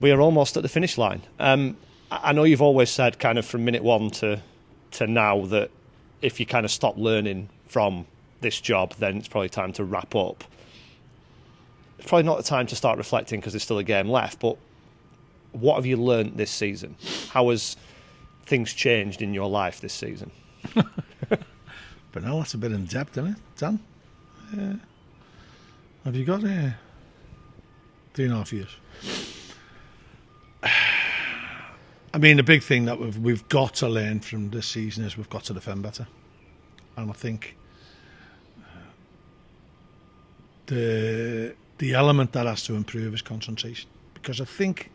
We are almost at the finish line. I know you've always said kind of from minute one to now that if you kind of stop learning from this job, then it's probably time to wrap up. It's probably not the time to start reflecting because there's still a game left, but what have you learnt this season? How has things changed in your life this season? But now that's a bit in depth, isn't it, Dan? Have you got 3.5 years? I mean, the big thing that we've got to learn from this season is we've got to defend better. And I think the element that has to improve is concentration. Because I think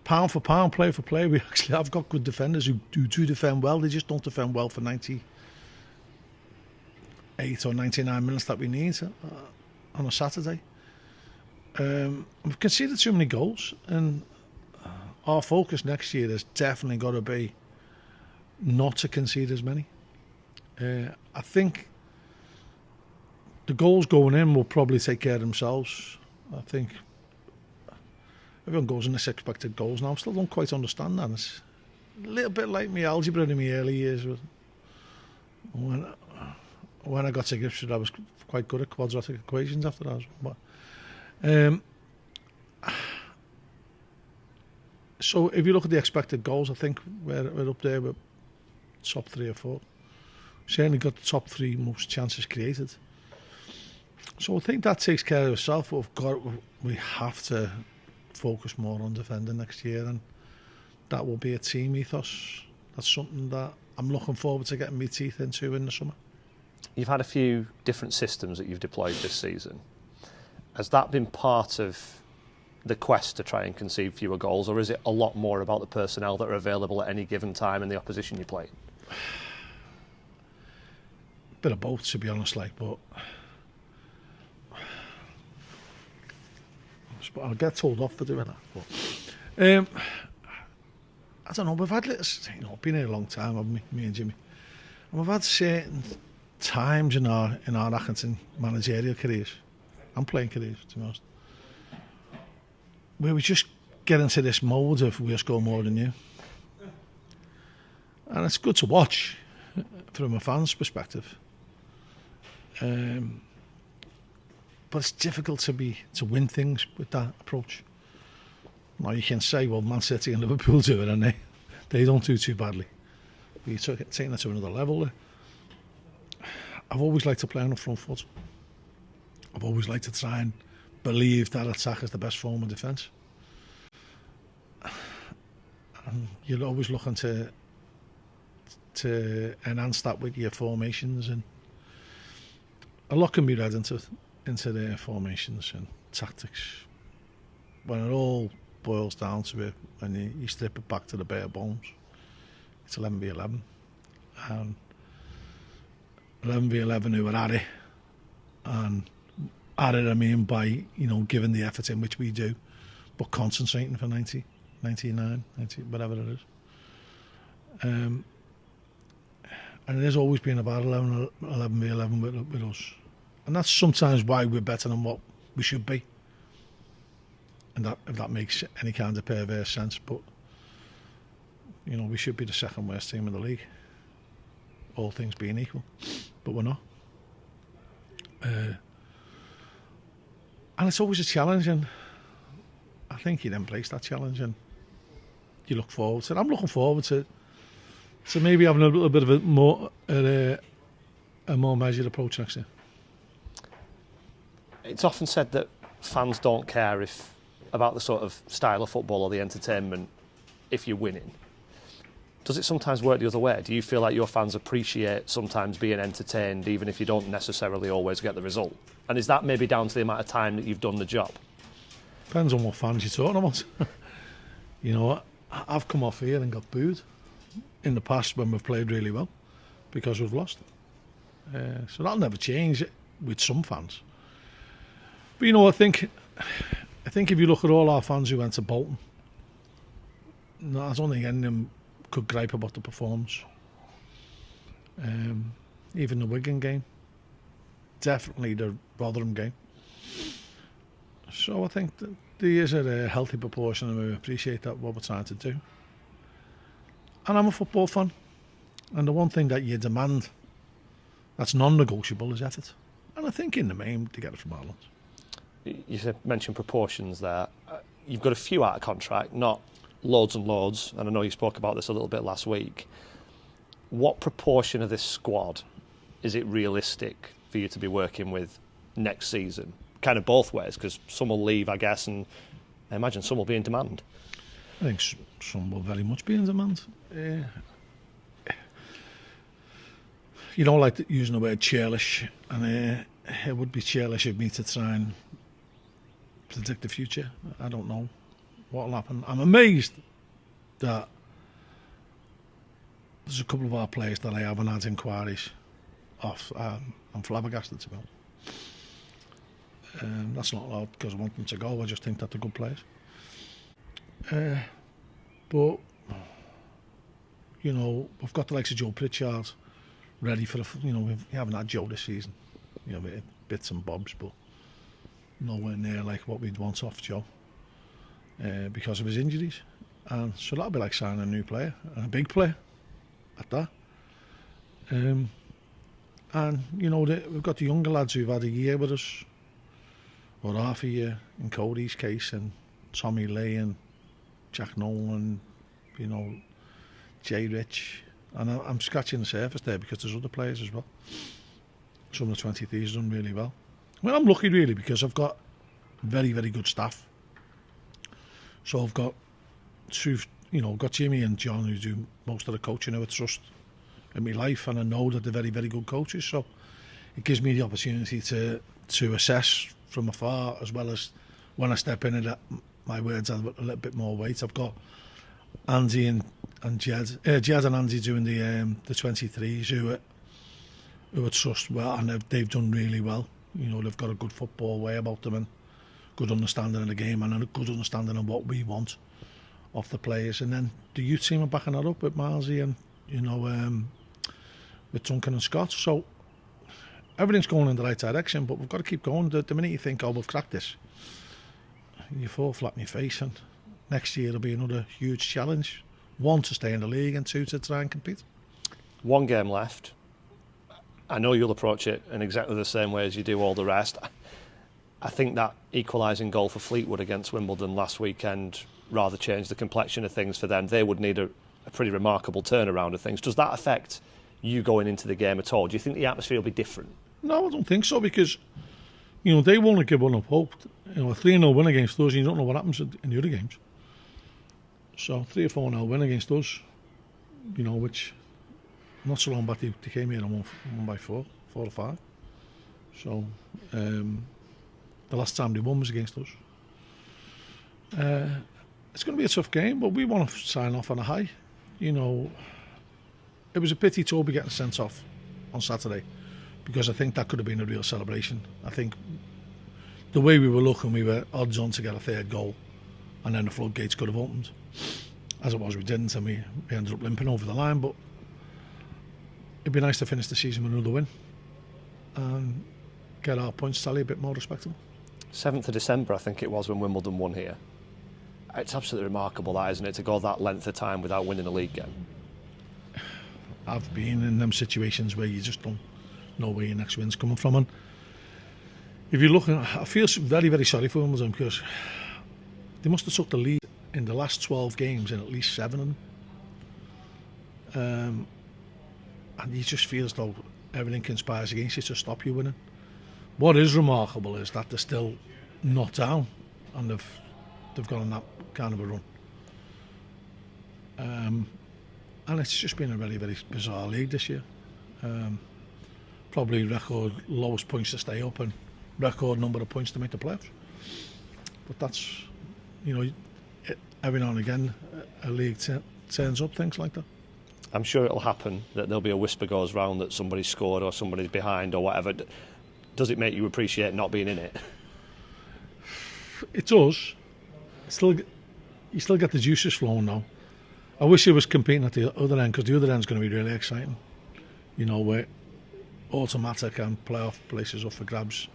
pound for pound, player for player, we actually have got good defenders who do defend well. They just don't defend well for 98 or 99 minutes that we need on a Saturday. We've conceded too many goals, and our focus next year has definitely got to be not to concede as many. I think the goals going in will probably take care of themselves. I think everyone goes in this expected goals now. I still don't quite understand that. It's a little bit like my algebra in my early years. When I got to grips with it, I was quite good at quadratic equations after that. But, so if you look at the expected goals, I think we're up there with top 3 or 4. Certainly got the top 3 most chances created. So I think that takes care of itself. We have to focus more on defending next year, and that will be a team ethos. That's something that I'm looking forward to getting my teeth into in the summer. You've had a few different systems that you've deployed this season. Has that been part of the quest to try and concede fewer goals, or is it a lot more about the personnel that are available at any given time and the opposition you play? Bit of both, to be honest, but I'll get told off for doing that. But, I don't know. We've had been here a long time, haven't we, me and Jimmy, and we've had certain times in our Accrington managerial careers and playing careers, to be honest, where we just get into this mode of we'll score more than you, and it's good to watch from a fan's perspective. But it's difficult to win things with that approach. Now you can say, well, Man City and Liverpool do it, and they don't do too badly. But you're taking it to another level. I've always liked to play on the front foot. I've always liked to try and believe that attack is the best form of defence. And you're always looking to enhance that with your formations, and a lot can be read into their formations and tactics. When it all boils down to it, when you strip it back to the bare bones, it's 11v11, and 11v11 who are at it, and at it I mean by giving the effort in which we do, but concentrating for 90, 99, 90, whatever it is. And it has always been about 11v11 with us. And that's sometimes why we're better than what we should be. And that, if that makes any kind of perverse sense. But, we should be the second worst team in the league, all things being equal. But we're not. And it's always a challenge, and I think you'd embrace that challenge and you look forward to it. I'm looking forward to maybe having a little bit of a more measured approach next year. It's often said that fans don't care about the sort of style of football or the entertainment if you're winning. Does it sometimes work the other way? Do you feel like your fans appreciate sometimes being entertained even if you don't necessarily always get the result? And is that maybe down to the amount of time that you've done the job? Depends on what fans you're talking about. I've come off here and got booed in the past when we've played really well because we've lost. So that'll never change with some fans. But I think if you look at all our fans who went to Bolton, I don't think any of them could gripe about the performance. Even the Wigan game, definitely the Rotherham game. So I think that there is a healthy proportion and we appreciate that what we're trying to do. And I'm a football fan, and the one thing that you demand that's non-negotiable is effort. And I think in the main to get it from Ireland. You mentioned proportions there. You've got a few out of contract, not loads and loads, and I know you spoke about this a little bit last week. What proportion of this squad is it realistic for you to be working with next season? Kind of both ways, because some will leave, I guess, and I imagine some will be in demand. I think some will very much be in demand. You don't like using the word churlish, and it would be churlish of me to try and predict the future. I don't know what will happen. I'm amazed that there's a couple of our players that I haven't had inquiries off. I'm flabbergasted to be honest. That's not loud because I want them to go. I just think that they're good players. But you know, we've got the likes of Joe Pritchard ready for we haven't had Joe this season. You know, bits and bobs, but nowhere near like what we'd want off Joe because of his injuries. And so that'll be like signing a new player, and a big player at that. And you know, we've got the younger lads who've had a year with us, or half a year in Coley's case, and Tommy Lee and Jack Nolan, you know, Jay Rich. And I'm scratching the surface there because there's other players as well. Some of the 23s done really well. I mean, I'm lucky really because I've got very, very good staff. So I've got got Jimmy and John who do most of the coaching who I trust in my life, and I know that they're very, very good coaches. So it gives me the opportunity to assess from afar, as well as when I step in and my words have a little bit more weight. I've got Andy and Jed and Andy doing the 23s who I trust well, and they've done really well. You know, they've got a good football way about them and good understanding of the game and a good understanding of what we want of the players. And then the youth team are backing that up with Marzi and with Duncan and Scott. So everything's going in the right direction, but we've got to keep going. The minute you think, oh, we've cracked this, you fall flat in your face, and next year it'll be another huge challenge. One, to stay in the league, and two, to try and compete. One game left. I know you'll approach it in exactly the same way as you do all the rest. I think that equalising goal for Fleetwood against Wimbledon last weekend rather changed the complexion of things for them. They would need a pretty remarkable turnaround of things. Does that affect you going into the game at all? Do you think the atmosphere will be different? No, I don't think so, because they won't give one up hope. A 3-0 win against us, you don't know what happens in the other games. So 3 or 4-0 win against us, which not so long back they came here and won by 4 or 5. So the last time they won was against us. It's going to be a tough game, but we want to sign off on a high. It was a pity Toby getting sent off on Saturday, because I think that could have been a real celebration. I think the way we were looking, we were odds on to get a third goal, and then the floodgates could have opened. As it was, we didn't, and we ended up limping over the line. But it'd be nice to finish the season with another win and get our points tally a bit more respectable. 7th of December, I think it was, when Wimbledon won here. It's absolutely remarkable, that, isn't it, to go that length of time without winning a league game? I've been in them situations where you just don't know where your next win's coming from. And if you look, I feel very, very sorry for Wimbledon, because they must have took the lead in the last 12 games in at least 7 of them. And you just feel as though everything conspires against you to stop you winning. What is remarkable is that they're still not down, and they've gone on that kind of a run. And it's just been a very, very bizarre league this year. Probably record lowest points to stay up and record number of points to make the playoffs. But that's, every now and again a league turns up things like that. I'm sure it'll happen that there'll be a whisper goes round that somebody's scored or somebody's behind or whatever. Does it make you appreciate not being in it? It does. You still get the juices flowing now. I wish it was competing at the other end, because the other end's going to be really exciting. Where automatic and playoff places up for grabs.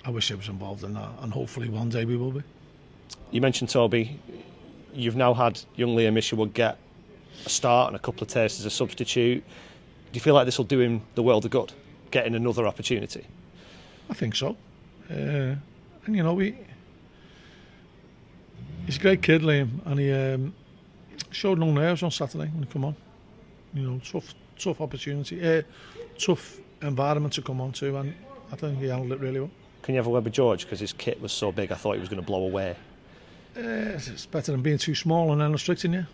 I wish I was involved in that, and hopefully one day we will be. You mentioned Toby. You've now had young Liam Isherwood get a start and a couple of tastes as a substitute. Do you feel like this will do him the world of good, getting another opportunity? I think so. And you know, he's a great kid, Liam, and he showed no nerves on Saturday when he come on. You know, tough opportunity, tough environment to come on to, and I think he handled it really well. Can you have a word with George? Because his kit was so big, I thought he was going to blow away. It's better than being too small and then restricting you,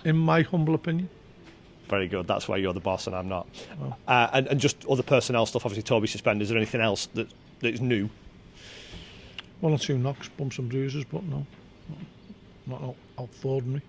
in my humble opinion. Very good. That's why you're the boss and I'm not. Oh. And just other personnel stuff. Obviously, Toby suspended. Is there anything else that is new? 1 or 2 knocks, bumps and bruises, but no, not out of the ordinary.